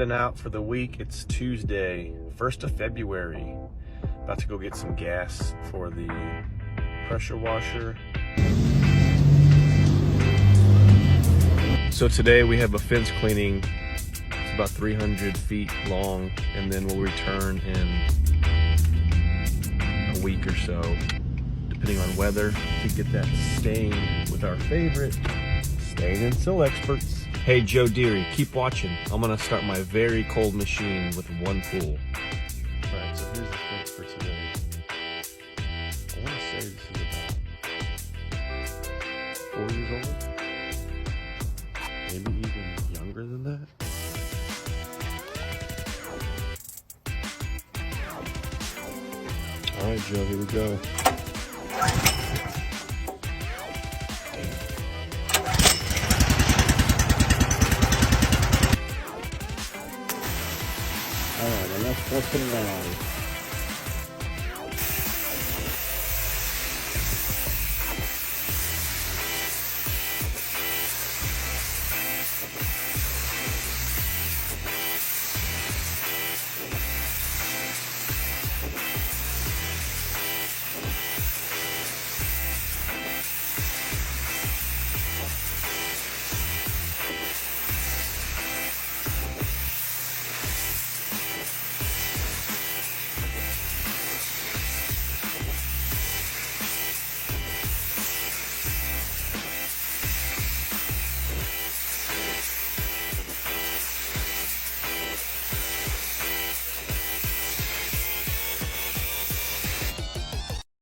Been out for the week. It's Tuesday, 1st of February. About to go get some gas for the pressure washer. So today we have a fence cleaning. It's about 300 feet long, and then we'll return in a week or so, depending on weather, to get that stain with our favorite stain and seal experts. Hey, Joe Deary, keep watching. I'm gonna start my very cold machine with one pull. All right, so here's the fence for today. I wanna say this is about 4 years old. Maybe even younger than that. All right, Joe, here we go. All right, and let's flip it around.